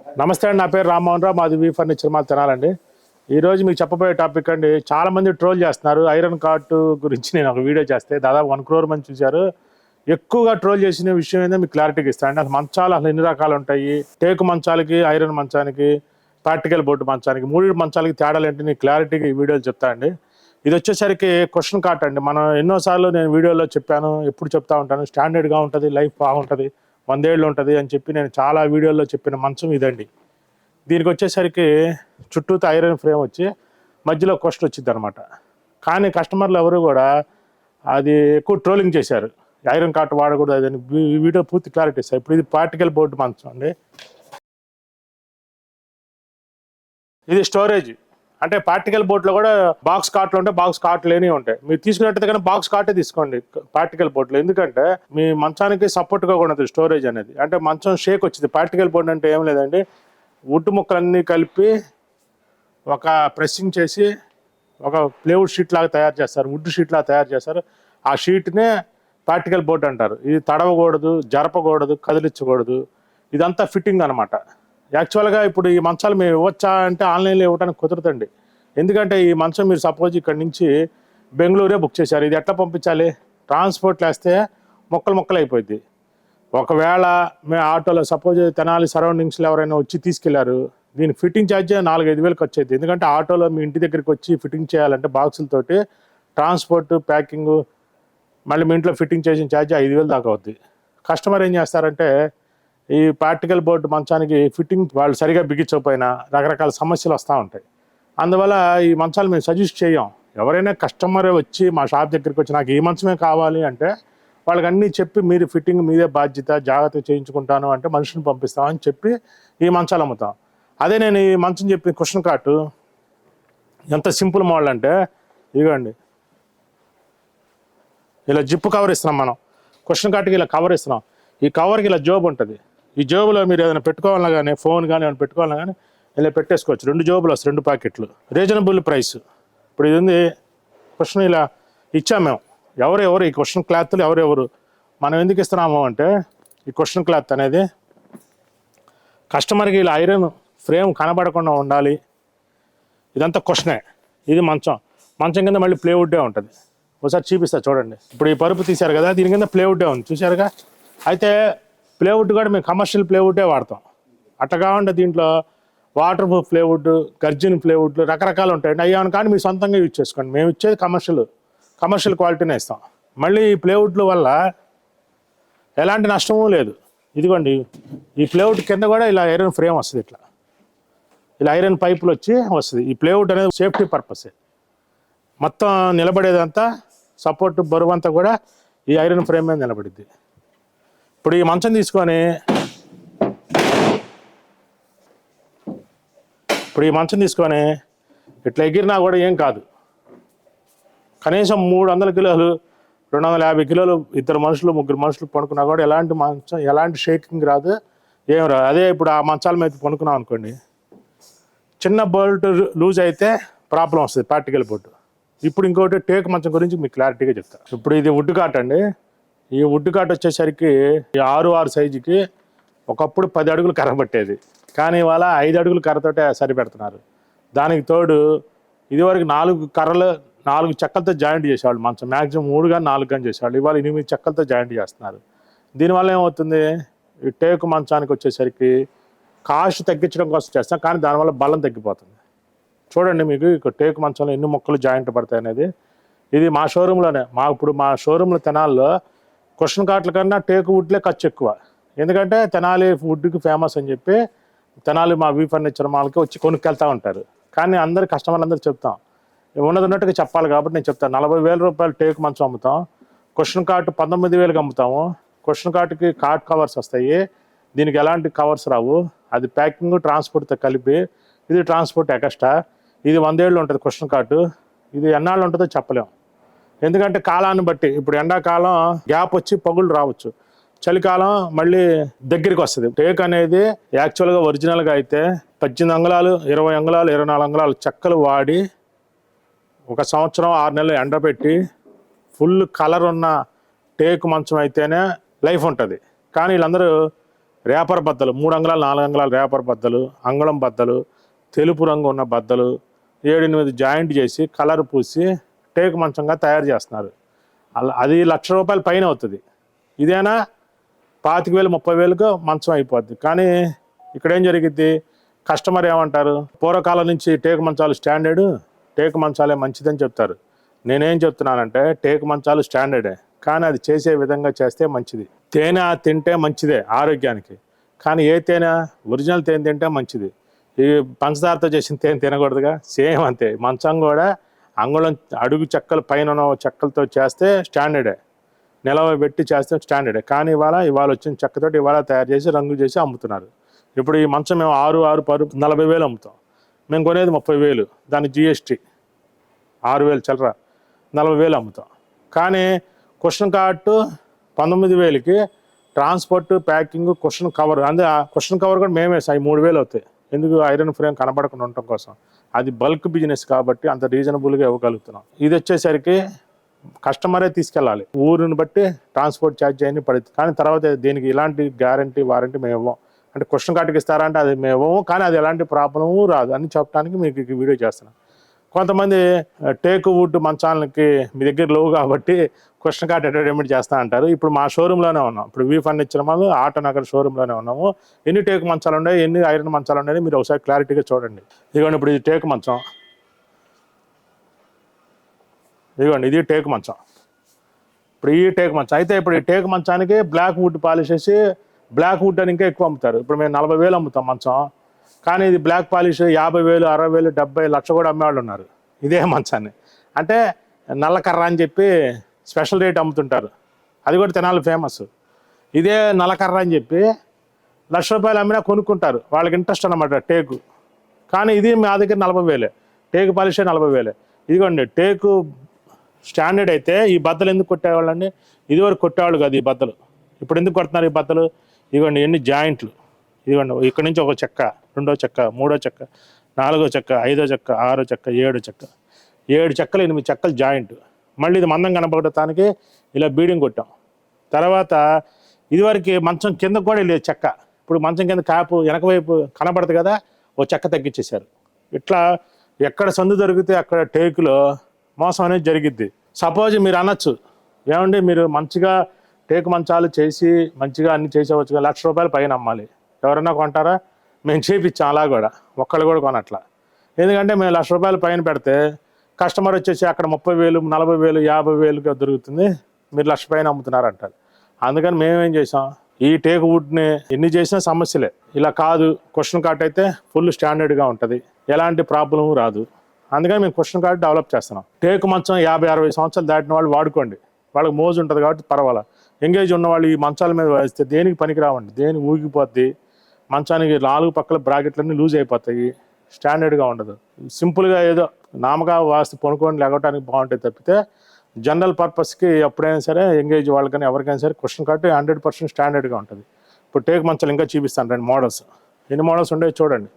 నమస్తే అండి, నా పేరు రామ్మోహన్ రావు, మాది వి ఫర్నిచర్ మాది తినాలండి. ఈరోజు మీకు చెప్పబోయే టాపిక్ అండి, చాలామంది ట్రోల్ చేస్తున్నారు. ఐరన్ కార్టు గురించి నేను ఒక వీడియో చేస్తే దాదాపు 1 crore మంది చూశారు. ఎక్కువగా ట్రోల్ చేసిన విషయం ఏంటో మీకు క్లారిటీగా ఇస్తాను అండి. అసలు మంచాలు అసలు ఎన్ని రకాలు ఉంటాయి, టేకు మంచాలకి, ఐరన్ మంచానికి, ప్రాక్టికల్ బోర్డు మంచానికి, మూడు మంచాలకి తేడాలు ఏంటి నీకు క్లారిటీగా ఈ వీడియోలో చెప్తా అండి. ఇది వచ్చేసరికి క్వశ్చన్ కార్ట్ అండి. మనం ఎన్నోసార్లు నేను వీడియోలో చెప్పాను, ఎప్పుడు చెప్తా ఉంటాను, స్టాండర్డ్గా ఉంటుంది, లైఫ్ బాగుంటుంది, 100 ఏళ్ళు ఉంటుంది అని చెప్పి నేను చాలా వీడియోల్లో చెప్పిన మంచం ఇదండి. దీనికి వచ్చేసరికి చుట్టూతో ఐరన్ ఫ్రేమ్ వచ్చి మధ్యలో క్వశ్చన్ వచ్చింది అనమాట. కానీ కస్టమర్లు ఎవరు కూడా అది ఎక్కువ ట్రోలింగ్ చేశారు, ఐరన్ కార్ట్ వాడకూడదు అదని. ఈ వీడియో పూర్తి క్లారిటీ ఇస్తాయి. ఇప్పుడు ఇది పార్టికల్ బోర్డు మంచం అండి. ఇది స్టోరేజ్ అంటే పార్టికల్ బోర్డులో కూడా బాక్స్ కార్ట్లు ఉంటాయి, బాక్స్ కార్ట్లు లేని ఉంటాయి. మీరు తీసుకున్నట్టయితే కానీ బాక్స్ కార్టే తీసుకోండి పార్టికల్ బోర్డులో. ఎందుకంటే మీ మంచానికి సపోర్ట్గా ఉండదు స్టోరేజ్ అనేది. అంటే మంచం షేక్ వచ్చింది. పార్టికల్ బోర్డు అంటే ఏం లేదండి, వుడ్ ముక్కలన్నీ కలిపి ఒక ప్రెస్సింగ్ చేసి ఒక ప్లేవుడ్ షీట్ లాగా తయారు చేస్తారు, వుడ్ షీట్ లాగా తయారు చేస్తారు. ఆ షీట్నే పార్టికల్ బోర్డు అంటారు. ఇది తడవకూడదు, జరపకూడదు, కదిలించకూడదు. ఇదంతా ఫిట్టింగ్ అనమాట. యాక్చువల్గా ఇప్పుడు ఈ మంచాలు మేము ఇవ్వచ్చా అంటే ఆన్లైన్లో ఇవ్వడానికి కుదరదండి. ఎందుకంటే ఈ మంచం మీరు సపోజ్ ఇక్కడ నుంచి బెంగళూరే బుక్ చేశారు, ఇది ఎట్లా పంపించాలి? ట్రాన్స్పోర్ట్లో వేస్తే మొక్కలు అయిపోయింది. ఒకవేళ మేము ఆటోలో సపోజ్ తెనాలి సరౌండింగ్స్లో ఎవరైనా వచ్చి తీసుకెళ్లారు, దీని ఫిట్టింగ్ ఛార్జ్ 4-5 వేలు ఖర్చు అవుతుంది. ఎందుకంటే ఆటోలో మీ ఇంటి దగ్గరికి వచ్చి ఫిట్టింగ్ చేయాలంటే బాక్సులతోటి ట్రాన్స్పోర్ట్, ప్యాకింగ్, మళ్ళీ మీ ఇంట్లో ఫిట్టింగ్ చేసిన ఛార్జ్ 5,000 దాకా అవుద్ది. కస్టమర్ ఏం చేస్తారంటే ఈ పార్టికల్ బోర్డు మంచానికి ఫిట్టింగ్ వాళ్ళు సరిగా బిగించకపోయినా రకరకాల సమస్యలు వస్తూ ఉంటాయి. అందువల్ల ఈ మంచాలు మేము సజెస్ట్ చేయం. ఎవరైనా కస్టమర్ వచ్చి మా షాప్ దగ్గరికి వచ్చి నాకు ఈ మంచమే కావాలి అంటే వాళ్ళకి అన్నీ చెప్పి మీరు ఫిట్టింగ్ మీదే బాధ్యత, జాగ్రత్తగా చేయించుకుంటాను అంటే మనుషుని పంపిస్తామని చెప్పి ఈ మంచాలు అమ్ముతాం. అదే నేను ఈ మంచం చెప్పిన క్వశ్చన్ కార్టు ఎంత సింపుల్ మోడల్ అంటే ఇదిగోండి, ఇలా జిప్పు కవర్ ఇస్తున్నాం మనం. క్వశ్చన్ కార్ట్కి ఇలా కవర్ ఇస్తున్నాం. ఈ కవర్కి ఇలా జోబు ఉంటుంది. ఈ జోబులో మీరు ఏదైనా పెట్టుకోవాలన్నా కానీ, ఫోన్ కానీ ఏమైనా పెట్టుకోవాలన్నా కానీ ఇలా పెట్టేసుకోవచ్చు. 2 జోబులు వస్తాయి, 2 ప్యాకెట్లు, రీజనబుల్ ప్రైస్. ఇప్పుడు ఇది ఉంది క్వశ్చన్ ఇలా ఇచ్చాం మేము. ఎవరెవరు ఈ క్వశ్చన్ క్లాత్లు ఎవరెవరు మనం ఎందుకు ఇస్తున్నాము అంటే, ఈ క్వశ్చన్ క్లాత్ అనేది కస్టమర్కి ఇలా ఐరన్ ఫ్రేమ్ కనబడకుండా ఉండాలి. ఇదంతా క్వశ్చనే. ఇది మంచం కింద మళ్ళీ ప్లేవుడ్డే ఉంటుంది. ఒకసారి చూపిస్తా చూడండి. ఇప్పుడు ఈ పరుపు తీశారు కదా, దీని కింద ప్లేవుడ్డే ఉంది చూసారుగా. అయితే ప్లేవుడ్ కూడా మేము కమర్షియల్ ప్లేవుడ్డే వాడతాం. అట్లా కాకుండా దీంట్లో వాటర్ ప్రూఫ్ ప్లేవుడ్, గర్జిన్ ప్లేవుడ్లు రకరకాలు ఉంటాయండి. అయ్యాను కానీ మీరు సొంతంగా యూజ్ చేసుకోండి. మేము ఇచ్చేది కమర్షియల్ క్వాలిటీనే ఇస్తాం. మళ్ళీ ఈ ప్లేవుడ్ల వల్ల ఎలాంటి నష్టమూ లేదు. ఇదిగోండి, ఈ ప్లేవుడ్ కింద కూడా ఇలా ఐరన్ ఫ్రేమ్ వస్తుంది, ఇలా ఐరన్ పైపులు వచ్చి వస్తుంది. ఈ ప్లేవుడ్ అనేది సేఫ్టీ పర్పసే. మొత్తం నిలబడేదంతా సపోర్ట్ బరువు అంతా కూడా ఈ ఐరన్ ఫ్రేమ్ మీద నిలబడిద్ది. ఇప్పుడు ఈ మంచం తీసుకొని ఇట్లా ఎగిరినా కూడా ఏం కాదు. కనీసం 300 కిలోలు, 250 కిలోలు ఇద్దరు మనుషులు, 3 మనుషులు పడుకున్నా కూడా ఎలాంటి మంచం, ఎలాంటి షేకింగ్ రాదు, ఏం రాదు. అదే ఇప్పుడు ఆ మంచాల మీద పడుకున్నాం అనుకోండి, చిన్న బోల్ట్ లూజ్ అయితే ప్రాబ్లం వస్తుంది పార్టికల్ బోర్డు. ఇప్పుడు ఇంకోటి టేక్ మంచం గురించి మీకు క్లారిటీగా చెప్తాను. ఇప్పుడు ఇది వుడ్ కాట్ అండి. ఈ వుడ్ కాట్ వచ్చేసరికి 6 సైజుకి ఒకప్పుడు 10 అడుగులు కర్ర పట్టేది, కానీ ఇవాళ 5 అడుగులు కర్రతోటే సరిపెడుతున్నారు. దానికి తోడు ఇదివరకు 4 చెక్కలతో జాయింట్ చేసేవాళ్ళు మంచం, మ్యాక్సిమం 3 కానీ 4 కానీ చేసేవాళ్ళు. ఇవాళ 8 చెక్కలతో జాయింట్ చేస్తున్నారు. దీనివల్ల ఏమవుతుంది, ఈ టేకు మంచానికి వచ్చేసరికి కాస్ట్ తగ్గించడం కోసం చేస్తాం, కానీ దానివల్ల బలం తగ్గిపోతుంది. చూడండి మీకు ఇక్కడ టేకు మంచంలో ఎన్ని మొక్కలు జాయింట్ పడతాయి అనేది. ఇది మా షోరూంలోనే, ఇప్పుడు మా షోరూంలో తెనాల్లో క్వశ్చన్ కార్ట్ల కన్నా టేకు వుడ్లే ఖర్చు ఎక్కువ. ఎందుకంటే తెనాలి వుడ్కి ఫేమస్ అని చెప్పి తెనాలి మా వి ఫర్నిచర్ మాల్కి వచ్చి కొనుక్కెళ్తూ ఉంటారు. కానీ కస్టమర్లు అందరూ చెప్తాం, ఉన్నట్టుగా చెప్పాలి కాబట్టి నేను చెప్తాను. 40,000 రూపాయలు టేకు మంచం అమ్ముతాం, క్వశ్చన్ కార్ట్ 19,000కి అమ్ముతాము. క్వశ్చన్ కార్ట్కి కార్ట్ కవర్స్ వస్తాయి, దీనికి ఎలాంటి కవర్స్ రావు. అది ప్యాకింగ్, ట్రాన్స్పోర్ట్తో కలిపి. ఇది ట్రాన్స్పోర్ట్ ఎక్స్ట్రా. ఇది 100 ఏళ్ళు ఉంటుంది క్వశ్చన్ కార్టు. ఇది ఎన్నాళ్ళు ఉంటుందో చెప్పలేము, ఎందుకంటే కాలాన్ని బట్టి. ఇప్పుడు ఎండాకాలం గ్యాప్ వచ్చి పగుళ్ళు రావచ్చు, చలికాలం మళ్ళీ దగ్గరికి వస్తుంది. టేక్ అనేది యాక్చువల్గా ఒరిజినల్గా అయితే 18 అంగుళాలు, 20 అంగుళాలు, 24 అంగుళాలు చెక్కలు వాడి 1 సంవత్సరం 6 నెలలు ఎండబెట్టి ఫుల్ కలర్ ఉన్న టేకు మంచం అయితేనే లైఫ్ ఉంటుంది. కానీ వీళ్ళందరూ రేపర్ బద్దలు 3 అంగుళాలు 4 అంగుళాలు రేపర్ బద్దలు, అంగుళం బద్దలు, తెలుపు రంగు ఉన్న బద్దలు 7-8 జాయింట్ చేసి కలర్ పూసి టేకు మంచంగా తయారు చేస్తున్నారు. అది ₹1,00,000 పైన అవుతుంది. ఇదేనా 25,000 30,000కు మంచం అయిపోద్ది. కానీ ఇక్కడ ఏం జరిగిద్ది, కస్టమర్ ఏమంటారు, పూర్వకాలం నుంచి టేకు మంచాలు స్టాండర్డు, టేకు మంచాలే మంచిదని చెప్తారు. నేనేం చెప్తున్నానంటే టేకు మంచాలు స్టాండర్డే, కానీ అది చేసే విధంగా చేస్తే మంచిది. తేనె తింటే మంచిదే ఆరోగ్యానికి, కానీ ఏ తేనె, ఒరిజినల్ తేనె తింటే మంచిది. ఈ పంచదారతో చేసిన తేనె తినకూడదుగా. సేమ్ అంతే, మంచం కూడా అంగుళం అడుగు చెక్కలు పైన చెక్కలతో చేస్తే స్టాండర్డే, నిలవబెట్టి చేస్తే స్టాండర్డే. కానీ ఇవాళ వచ్చిన చెక్కతోటి ఇవాళ తయారు చేసి రంగు చేసి అమ్ముతున్నారు. ఇప్పుడు ఈ మంచం మేము 6 40,000 అమ్ముతాం, మేము కొనేది 30,000, దాని జిఎస్టీ 6,000 చిల్లర, 40,000 అమ్ముతాం. కానీ కుషన్ కాట్ 19,000కి ట్రాన్స్పోర్ట్, ప్యాకింగ్, కుషన్ కవర్, ఆ కుషన్ కవర్ కూడా మేమే 3,000 అవుతాయి. ఎందుకు, ఐరన్ ఫ్రేమ్ కనబడకుండా ఉండటం కోసం. అది బల్క్ బిజినెస్ కాబట్టి అంత రీజనబుల్గా ఇవ్వగలుగుతున్నాం. ఇది వచ్చేసరికి కస్టమరే తీసుకెళ్ళాలి, ఊరిని బట్టి ట్రాన్స్పోర్ట్ ఛార్జ్ అన్ని పడుతుంది. కానీ తర్వాత దీనికి ఇలాంటి గ్యారంటీ వారంటీ మేము ఇవ్వం. అంటే కుషన్ కాటుకి ఇస్తారంటే అది మేము ఇవ్వము, కానీ అది ఎలాంటి ప్రాబ్లము రాదు అని చెప్పడానికి మీకు ఈ వీడియో చేస్తున్నాం. కొంతమంది టేకు వుడ్ మంచాలకి మీ దగ్గర లోవు కాబట్టి కుషన్ కాట్ అడ్వర్టైజ్మెంట్ చేస్తా అంటారు. ఇప్పుడు మా షోరూంలోనే ఉన్నాం, ఇప్పుడు వి ఫర్నిచర్ మాల్ ఆటోనగర్ షోరూంలోనే ఉన్నాము. ఎన్ని టేకు మంచాలు ఉన్నాయి, ఎన్ని ఐరన్ మంచాలు ఉన్నాయి మీరు ఒకసారి క్లారిటీగా చూడండి. ఇదిగోండి, ఇప్పుడు ఇది టేకు మంచం, ఇదిగోండి ఇది టేకు మంచం. ఇప్పుడు ఈ టేకు మంచం అయితే, ఇప్పుడు ఈ టేకు మంచానికి బ్లాక్ వుడ్ పాలిష్ చేసి, బ్లాక్ వుడ్ అని ఇంకా ఎక్కువ అమ్ముతారు. ఇప్పుడు మేము 40,000 అమ్ముతాం మంచం, కానీ ఇది బ్లాక్ పాలిష్ 50,000 60,000 70 లక్ష కూడా అమ్మేవాళ్ళు ఉన్నారు ఇదే మంచాన్ని. అంటే నల్లకర్ర అని చెప్పి స్పెషల్ రేట్ అమ్ముతుంటారు, అది కూడా తెనాలి ఫేమస్. ఇదే నల్లకర్ర అని చెప్పి ₹1,00,000 అమ్మినా కొనుక్కుంటారు, వాళ్ళకి ఇంట్రెస్ట్ అన్నమాట టేకు. కానీ ఇది మా దగ్గర 40,000, టేకు పాలిషే 40,000. ఇదిగోండి టేకు స్టాండర్డ్ అయితే ఈ బద్దలు ఎందుకు కొట్టేవాళ్ళండి, ఇదివరకు కొట్టేవాళ్ళు కాదు ఈ బద్దలు. ఇప్పుడు ఎందుకు కొడుతున్నారు ఈ బద్దలు, ఇదిగోండి ఎన్ని జాయింట్లు, ఇదిగోండి ఇక్కడ నుంచి ఒక చెక్క, రెండో చెక్క, మూడో చెక్క, నాలుగో చెక్క, ఐదో చెక్క, ఆరో చెక్క, ఏడు చెక్క, 7 చెక్కలు 8 చెక్కలు జాయింట్. మళ్ళీ ఇది మందం కనపడటానికి ఇలా బీడింగ్ కొట్టాం. తర్వాత ఇదివరకు మంచం కింద కూడా లేదు చెక్క, ఇప్పుడు మంచం కింద క్యాపు వెనక వైపు కనపడదు కదా, ఓ చెక్క తగ్గించేశారు. ఇట్లా ఎక్కడ సందు దొరికితే అక్కడ టేకులో మోసం అనేది జరిగిద్ది. సపోజ్ మీరు అనొచ్చు, ఏమండి మీరు మంచిగా టేకు మంచాలు చేసి మంచిగా అన్ని చేసేవచ్చు, ₹1,00,000 పైన అమ్మాలి, ఎవరన్నా కొంటారా? మేము చేయించాం అలా కూడా, ఒక్కళ్ళు కూడా కొనట్లా. ఎందుకంటే మేము ₹1,00,000 పైన పెడితే కస్టమర్ వచ్చేసి అక్కడ 30,000 40,000 50,000గా దొరుకుతుంది, మీరు 1,00,000 పైన అమ్ముతున్నారంటారు. అందుకని మేమేం చేసాం, ఈ టేకు వుడ్ని ఎన్ని చేసినా సమస్యలే. ఇలా కాదు, కుషన్ కాట్ అయితే ఫుల్ స్టాండర్డ్గా ఉంటుంది, ఎలాంటి ప్రాబ్లము రాదు. అందుకని మేము కుషన్ కాట్ డెవలప్ చేస్తున్నాం. టేకు మంచం 50-60 సంవత్సరాలు దాటిన వాళ్ళు వాడుకోండి, వాళ్ళకి మోజు ఉంటుంది కాబట్టి పర్వాలా. ఎంగేజ్ ఉన్న వాళ్ళు ఈ మంచాల మీద వేస్తే దేనికి పనికి రావండి, దేనికి ఊగిపోద్ది, మంచానికి 4 పక్కల బ్రాకెట్లన్నీ లూజ్ అయిపోతాయి, స్టాండర్డ్గా ఉండదు. సింపుల్గా ఏదో నామగా వాస్తు కొనుక్కొని లేకపోవడానికి బాగుంటుంది తప్పితే జనరల్ పర్పస్కి ఎప్పుడైనా సరే ఎంగేజ్ వాళ్ళకని ఎవరికైనా సరే కుషన్ కాట్ 100% స్టాండర్డ్గా ఉంటుంది. ఇప్పుడు టేకు మంచాలు ఇంకా చూపిస్తాను రండి మోడల్స్, ఎన్ని మోడల్స్ ఉండేవి చూడండి.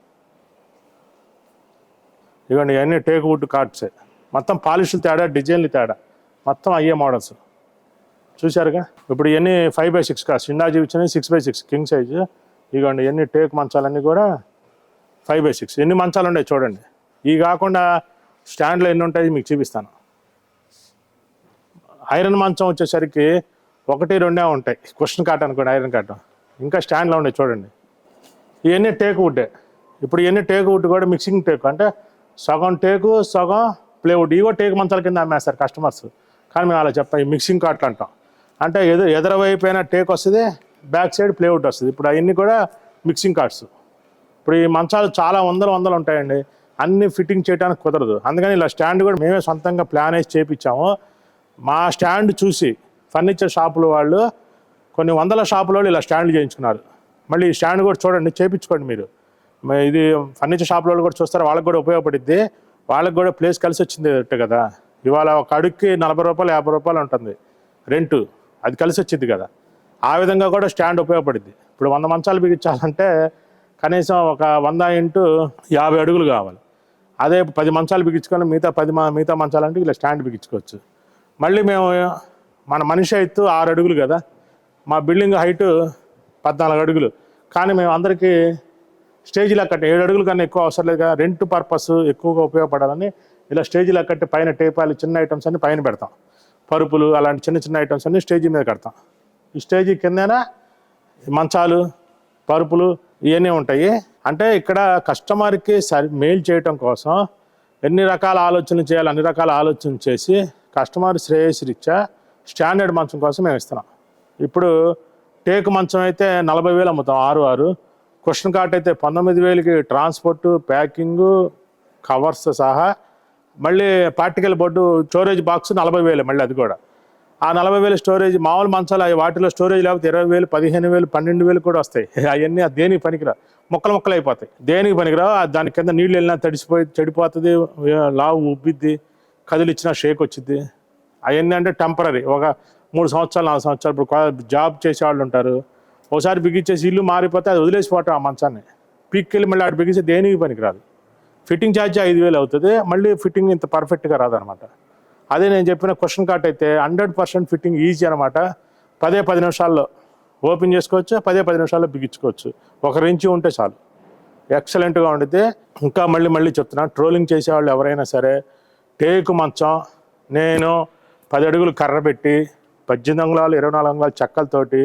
ఇవ్వండి ఇవన్నీ టేకు వుడ్ కార్డ్సే, మొత్తం పాలిష్లు తేడా, డిజైన్లు తేడా, మొత్తం అయ్యే మోడల్స్ చూశారుగా. ఇప్పుడు ఇవన్నీ 5/6 కాదు, చిన్న చూపించినవి 6/6 కింగ్ సైజు. ఇదిగోండి ఎన్ని టేకు మంచాలన్నీ కూడా 5/6. ఎన్ని మంచాలు ఉన్నాయి చూడండి. ఇవి కాకుండా స్టాండ్లో ఎన్ని ఉంటాయి మీకు చూపిస్తాను. ఐరన్ మంచం వచ్చేసరికి 1-2 ఉంటాయి, కుషన్ కాట్ అనుకోండి ఐరన్ కాట్, ఇంకా స్టాండ్లో ఉన్నాయి చూడండి. ఇవన్నీ టేకు వుడ్డే. ఇప్పుడు ఇవన్నీ టేకు వుడ్ కూడా మిక్సింగ్ టేకు, అంటే సగం టేకు సగం ప్లేవుడ్. ఇవో టేకు మంచాల కింద అమ్మేస్తారు కస్టమర్స్, కానీ మేము అలా చెప్పాం, ఈ మిక్సింగ్ కాట్లు అంటాం. అంటే ఎదరవైపోయిన టేక్ వస్తుంది, బ్యాక్ సైడ్ ప్లేవుడ్ వస్తుంది. ఇప్పుడు అవన్నీ కూడా మిక్సింగ్ కార్డ్స్. ఇప్పుడు ఈ మంచాలు చాలా వందలు ఉంటాయండి, అన్ని ఫిట్టింగ్ చేయడానికి కుదరదు. అందుకని ఇలా స్టాండ్ కూడా మేమే సొంతంగా ప్లాన్ వేసి చేయించాము. మా స్టాండ్ చూసి ఫర్నిచర్ షాపుల వాళ్ళు, కొన్ని వందల షాపుల వాళ్ళు ఇలా స్టాండ్లు చేయించుకున్నారు. మళ్ళీ ఈ స్టాండ్ కూడా చూడండి, చేయించుకోండి మీరు. ఇది ఫర్నిచర్ షాపుల వాళ్ళు కూడా చూస్తారు, వాళ్ళకి కూడా ఉపయోగపడిద్ది, వాళ్ళకి కూడా ప్లేస్ కలిసి వచ్చింది కదా. ఇవాళ ఒక అడుగుకి ₹40 ₹50 ఉంటుంది రెంటు, అది కలిసి వచ్చింది కదా. ఆ విధంగా కూడా స్టాండ్ ఉపయోగపడుద్ది. ఇప్పుడు 100 మంచాలు బిగించాలంటే కనీసం ఒక 100 × 50 అడుగులు కావాలి. అదే 10 మంచాలు బిగించుకొని మిగతా మంచాలంటే ఇలా స్టాండ్ బిగించుకోవచ్చు. మళ్ళీ మేము మన మనిషి హైట్ 6 అడుగులు కదా, మా బిల్డింగ్ హైట్ 14 అడుగులు, కానీ మేము అందరికీ స్టేజ్లా కట్టి 7 అడుగుల కన్నా ఎక్కువ అవసరం లేదు కదా, రెంట్ పర్పస్ ఎక్కువగా ఉపయోగపడాలని ఇలా స్టేజ్లా కట్టి పైన టేపాలు చిన్న ఐటమ్స్ అన్ని పైన పెడతాం. పరుపులు అలాంటి చిన్న చిన్న ఐటమ్స్ అన్ని స్టేజీ మీద కడతాం. ఈ స్టేజీ కిందన మంచాలు, పరుపులు ఇవన్నీ ఉంటాయి. అంటే ఇక్కడ కస్టమర్కి మెయిల్ చేయటం కోసం ఎన్ని రకాల ఆలోచనలు చేయాలి అన్ని రకాల ఆలోచనలు చేసి కస్టమర్ శ్రేయస్రీత్యా స్టాండర్డ్ మంచం కోసం మేము ఇస్తున్నాం. ఇప్పుడు టేకు మంచం అయితే 40,000 అమ్ముతాం 6 క్వశ్చన్ కార్ట్ అయితే 19,000కి ట్రాన్స్పోర్టు, ప్యాకింగు, కవర్స్ సహా. మళ్ళీ పార్టికల్ బోర్డు స్టోరేజ్ బాక్స్ 40,000 మళ్ళీ అది కూడా. ఆ 40,000 స్టోరేజ్ మామూలు మంచాలు వాటిలో స్టోరేజ్ లేకపోతే 20,000, 15,000, 12,000 కూడా వస్తాయి. అవన్నీ దేనికి పనికిరావు, ముక్కలు అయిపోతాయి, దేనికి పనికిరావు. దాని కింద నీళ్ళు వెళ్ళినా తడిసిపోయి చెడిపోతుంది, లావు ఉబ్బిద్ది, కదిలిచ్చినా షేక్ వచ్చిద్ది. అవన్నీ అంటే టెంపరీ, ఒక 3 సంవత్సరాలు 4 సంవత్సరాలు. ఇప్పుడు జాబ్ చేసే వాళ్ళు ఉంటారు, ఒకసారి బిగించేసి ఇల్లు మారిపోతే అది వదిలేసిపోవటం ఆ మంచాన్ని, పీక్కెళ్ళి మళ్ళీ అటు బిగిస్తే దేనికి పనికిరాదు. ఫిట్టింగ్ ఛార్జ్ 5,000 అవుతుంది, మళ్ళీ ఫిట్టింగ్ ఇంత పర్ఫెక్ట్గా రాదనమాట. అదే నేను చెప్పిన క్వశ్చన్ కార్ట్ అయితే 100% ఫిట్టింగ్ ఈజీ అనమాట. 10 నిమిషాల్లో ఓపెన్ చేసుకోవచ్చు, 10 నిమిషాల్లో బిగించుకోవచ్చు. 1 ఇంచు ఉంటే చాలు, ఎక్సలెంట్గా ఉండితే. ఇంకా మళ్ళీ చెప్తున్నా, ట్రోలింగ్ చేసేవాళ్ళు ఎవరైనా సరే టేకు మంచం నేను 10 అడుగులు కర్ర పెట్టి 18 అంగుళాలు 24 అంగుళాల చెక్కలతోటి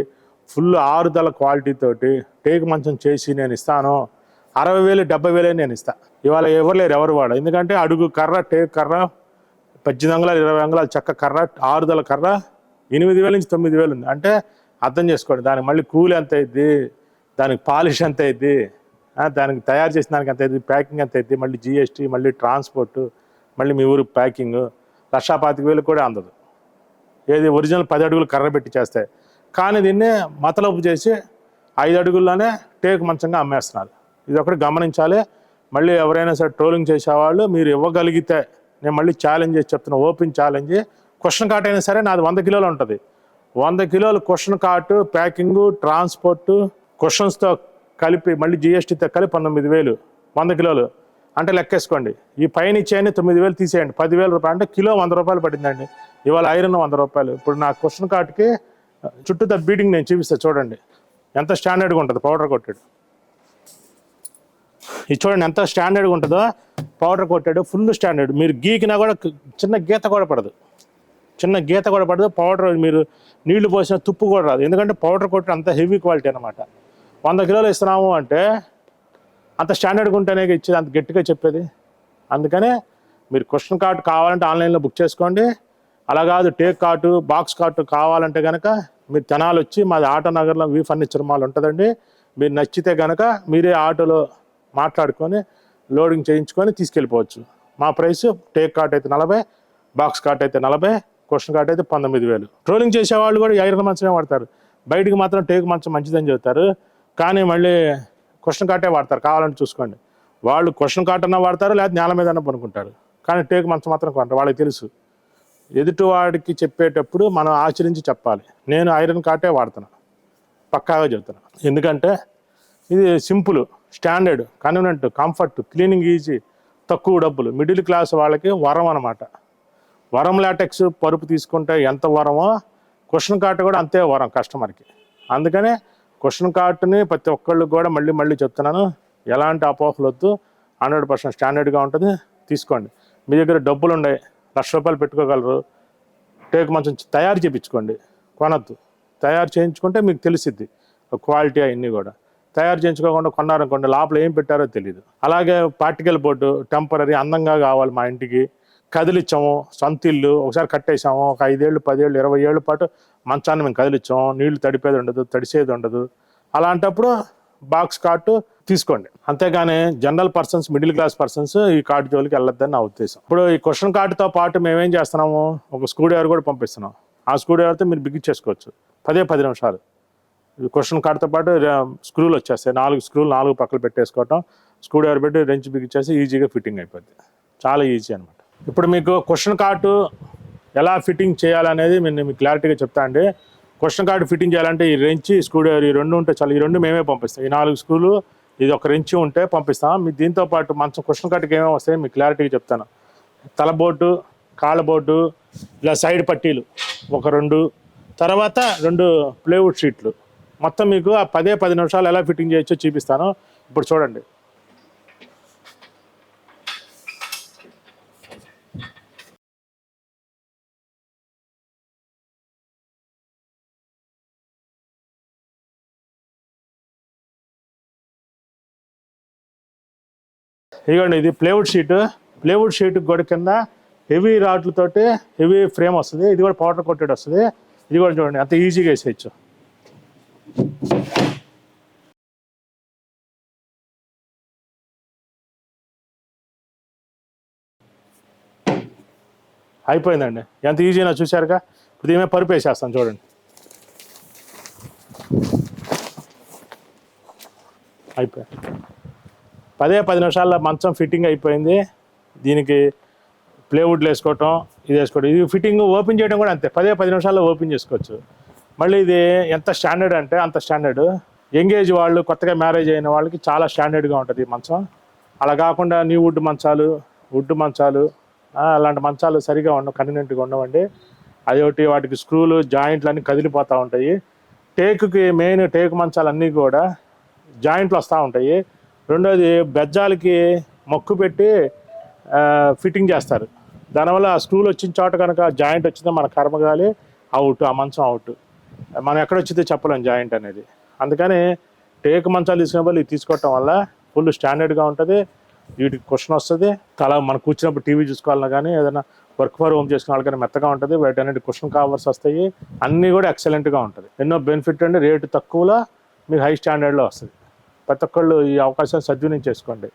ఫుల్ ఆరుదల క్వాలిటీతోటి టేకు మంచం చేసి నేను ఇస్తాను. 60,000 70,000 నేను ఇస్తాను. ఇవాళ ఎవరు లేరు, ఎవరు వాడు. ఎందుకంటే అడుగు కర్ర, టేకు కర్ర, 18 అంగుళాలు 20 అంగుళాల చెక్క కర్ర, ఆరుదల కర్ర 8,000 నుంచి 9,000 ఉంది. అంటే అర్థం చేసుకోండి, దానికి మళ్ళీ కూలి ఎంత అయింది, దానికి పాలిష్ ఎంత అయింది, దానికి తయారు చేసిన దానికి ఎంత అయింది, ప్యాకింగ్ ఎంత అయింది, మళ్ళీ GST, మళ్ళీ ట్రాన్స్పోర్టు, మళ్ళీ మీ ఊరు ప్యాకింగ్ 1,25,000 కూడా అందదు. ఏది ఒరిజినల్ 10 అడుగులు కర్ర పెట్టి చేస్తాయి. కానీ దీన్ని మతలబు చేసి 5 అడుగుల్లోనే టేకు మంచంగా అమ్మేస్తున్నారు. ఇది ఒకటి గమనించాలి. మళ్ళీ ఎవరైనా సరే ట్రోలింగ్ చేసేవాళ్ళు మీరు ఇవ్వగలిగితే, నేను మళ్ళీ ఛాలెంజ్ చేసి చెప్తున్నా, ఓపెన్ ఛాలెంజ్. క్వశ్చన్ కార్ట్ అయినా సరే నాది 100 కిలోలు ఉంటుంది. 100 కిలోలు క్వశ్చన్ కార్టు, ప్యాకింగు, ట్రాన్స్పోర్టు, క్వశ్చన్స్తో కలిపి మళ్ళీ GSTతో కలిపి 19,000 100 కిలోలు అంటే లెక్కేసుకోండి. ఈ పైన ఇచ్చేయండి 9,000 తీసేయండి, 10,000 రూపాయలు అంటే కిలో 100 రూపాయలు పడిందండి. ఇవాళ ఐరన్ 100 రూపాయలు. ఇప్పుడు నా క్వశ్చన్ కార్ట్కి చుట్టూ బీడింగ్ నేను చూపిస్తాను, చూడండి ఎంత స్టాండర్డ్గా ఉంటుంది. పౌడర్ కొట్టాడు, ఇది చూడండి ఎంత స్టాండర్డ్గా ఉంటుందో. పౌడర్ కొట్టాడు, ఫుల్ స్టాండర్డ్. మీరు గీకినా కూడా చిన్న గీత కూడా పడదు, పౌడర్ మీరు నీళ్లు పోసిన తుప్పు కూడా రాదు. ఎందుకంటే పౌడర్ కొట్టి అంత హెవీ క్వాలిటీ అనమాట. 100 కిలోలు ఇస్తున్నాము అంటే అంత స్టాండర్డ్గా ఉంటేనే ఇచ్చేది, అంత గట్టిగా చెప్పేది. అందుకనే మీరు క్వశ్చన్ కార్ట్ కావాలంటే ఆన్లైన్లో బుక్ చేసుకోండి. అలా కాదు టేక్ కార్టు, బాక్స్ కార్టు కావాలంటే కనుక మీరు తెనాలి వచ్చి మాది ఆటో నగర్లో వి ఫర్నిచర్ మాల్ ఉంటుందండి. మీరు నచ్చితే కనుక మీరే ఆటోలో మాట్లాడుకొని లోడింగ్ చేయించుకొని తీసుకెళ్ళిపోవచ్చు. మా ప్రైస్ టేక్ కార్ట్ అయితే 40, బాక్స్ కార్ట్ అయితే 40, క్వశ్చన్ కార్ట్ అయితే 19,000. ట్రోలింగ్ చేసేవాళ్ళు కూడా ఐరన్ మంచమే వాడతారు, బయటికి మాత్రం టేక్ మంచం మంచిదని చెబుతారు, కానీ మళ్ళీ క్వశ్చన్ కార్టే వాడతారు. కావాలంటే చూసుకోండి, వాళ్ళు క్వశ్చన్ కార్ట్ అన్నా వాడతారు, లేదా నేల మీద అన్నా పనుకుంటారు, కానీ టేక్ మంచం మాత్రం కొంటారు. వాళ్ళకి తెలుసు. ఎదుటివాడికి చెప్పేటప్పుడు మనం ఆచరించి చెప్పాలి. నేను ఐరన్ కార్టే వాడుతున్నా, పక్కాగా చెబుతున్నా. ఎందుకంటే ఇది simple, standard, convenient, comfort, cleaning easy, తక్కువ డబ్బులు. మిడిల్ క్లాస్ వాళ్ళకి వరం అనమాట. వరం లాటెక్స్ పరుపు తీసుకుంటే ఎంత వరమో క్వశ్చన్ కార్ట్ కూడా అంతే వరం కస్టమర్కి. అందుకనే క్వశ్చన్ కార్ట్ని ప్రతి ఒక్కళ్ళు కూడా మళ్ళీ చెప్తున్నాను, ఎలాంటి అపోహలు వద్దు, 100% స్టాండర్డ్గా ఉంటుంది. తీసుకోండి. మీ దగ్గర డబ్బులు ఉన్నాయి, ₹1,00,000 పెట్టుకోగలరు, టేక్ మంచం తయారు చేయించుకోండి, కొనద్దు. తయారు చేయించుకుంటే మీకు తెలిసిద్ది క్వాలిటీ అవన్నీ కూడా. తయారు చేయించుకోకుండా కొన్నారనుకోండి, లోపల ఏం పెట్టారో తెలియదు. అలాగే పార్టికల్ బోర్డు టెంపరీ అందంగా కావాలి మా ఇంటికి, కదిలిచ్చాము, సొంత ఇల్లు ఒకసారి కట్టేసాము, ఒక 5 ఏళ్ళు 10 ఏళ్ళు 20 ఏళ్ళ పాటు మంచాన్ని మేము కదిలిచ్చాము, నీళ్లు తడిపేది ఉండదు, తడిసేది ఉండదు. అలాంటప్పుడు బాక్స్ కార్టు తీసుకోండి. అంతేగాని general persons, middle class persons ఈ కార్డు జోలికి వెళ్ళొద్దని నా ఉద్దేశం. ఇప్పుడు ఈ క్వశ్చన్ కార్డుతో పాటు మేమేం చేస్తున్నాము, ఒక స్క్రూ డ్రైవర్ కూడా పంపిస్తున్నాం. ఆ స్క్రూ డ్రైవర్తో మీరు బిగించేసుకోవచ్చు 10 నిమిషాలు. క్వశ్చన్ కార్డుతో పాటు స్క్రూలు వచ్చేస్తాయి, 4 స్క్రూలు 4 పక్కలు పెట్టేసుకోవటం, స్క్రూ డ్రైవర్ పెట్టి రెంచ్ బిగించేసి ఈజీగా ఫిట్టింగ్ అయిపోద్ది. చాలా ఈజీ అనమాట. ఇప్పుడు మీకు క్వశ్చన్ కార్డు ఎలా ఫిట్టింగ్ చేయాలనేది నేను మీకు క్లారిటీగా చెప్తా అండి. క్వశ్చన్ కార్డు ఫిట్టింగ్ చేయాలంటే ఈ రెంచ్, స్క్రూ డ్రైవర్ ఈ 2 ఉంటే చాలా. ఈ 2 మేమే పంపిస్తాం. ఈ 4 స్క్రూలు, ఇది ఒక రెంచ్ ఉంటే పంపిస్తాం. మీ దీంతో పాటు మంచం క్వశ్చన్ కార్డుకి ఏమేమి వస్తాయి మీకు క్లారిటీగా చెప్తాను. తలబోర్డు, కాళ్ళబోర్డు, ఇలా సైడ్ పట్టీలు ఒక 2, తర్వాత 2 ప్లేవుడ్ షీట్లు, మొత్తం మీకు ఆ 10 నిమిషాలు ఎలా ఫిట్టింగ్ చేయొచ్చో చూపిస్తాను. ఇప్పుడు చూడండి. ఇదిగోండి, ఇది ప్లేవుడ్ షీట్. ప్లేవుడ్ షీట్ కూడా కింద హెవీ రాడ్లతోటి హెవీ ఫ్రేమ్ వస్తుంది. ఇది కూడా పౌడర్ కొట్టేది వస్తుంది. ఇది కూడా చూడండి అంత ఈజీగా వేసేయచ్చు. అయిపోయిందండి, ఎంత ఈజీనా చూశారుగా. ఇప్పుడు దీని మీద పరుపు వేసేస్తాను చూడండి. అయిపోయింది. 10 నిమిషాల్లో మంచం ఫిట్టింగ్ అయిపోయింది. దీనికి ప్లేవుడ్లు వేసుకోవటం, ఇది వేసుకోవటం. ఇది ఫిట్టింగ్ ఓపెన్ చేయడం కూడా అంతే, 10 నిమిషాల్లో ఓపెన్ చేసుకోవచ్చు. మళ్ళీ ఇది ఎంత స్టాండర్డ్ అంటే అంత స్టాండర్డ్. యంగేజ్ వాళ్ళు, కొత్తగా మ్యారేజ్ అయిన వాళ్ళకి చాలా స్టాండర్డ్గా ఉంటుంది ఈ మంచం. అలా కాకుండా న్యూ వుడ్ మంచాలు అలాంటి మంచాలు సరిగా ఉండవు, కన్వీనియంట్గా ఉండవండి. అదొకటి, వాటికి స్క్రూలు జాయింట్లు అన్నీ కదిలిపోతూ ఉంటాయి. మెయిన్ టేకు మంచాలన్నీ కూడా జాయింట్లు వస్తూ ఉంటాయి. రెండోది, బెజ్జాలకి మొక్కు పెట్టి ఫిట్టింగ్ చేస్తారు. దానివల్ల ఆ స్క్రూలు వచ్చిన చోట కనుక జాయింట్ వచ్చిందో మన కర్మగాలి అవుట్, ఆ మంచం అవుట్. మనం ఎక్కడొచ్చిందో చెప్పలేం జాయింట్ అనేది. అందుకని టేకు మంచాలు తీసుకున్నప్పుడు ఇది తీసుకోవటం వల్ల ఫుల్ స్టాండర్డ్గా ఉంటుంది. వీటికి కుషన్ వస్తుంది. అలా మనం కూర్చున్నప్పుడు టీవీ చూసుకోవాలన్నా కానీ, ఏదైనా వర్క్ ఫర్ హోమ్ చేసుకునే వాళ్ళకైనా మెత్తగా ఉంటుంది. వాటి అనేది కుషన్ కవర్స్ వస్తాయి. అన్నీ కూడా ఎక్సలెంట్గా ఉంటుంది. ఎన్నో బెనిఫిట్ అండి. రేటు తక్కువలో మీకు హై స్టాండర్డ్లో వస్తుంది. ప్రతి ఒక్కళ్ళు ఈ అవకాశాన్ని సద్వినియోగం చేసుకోండి.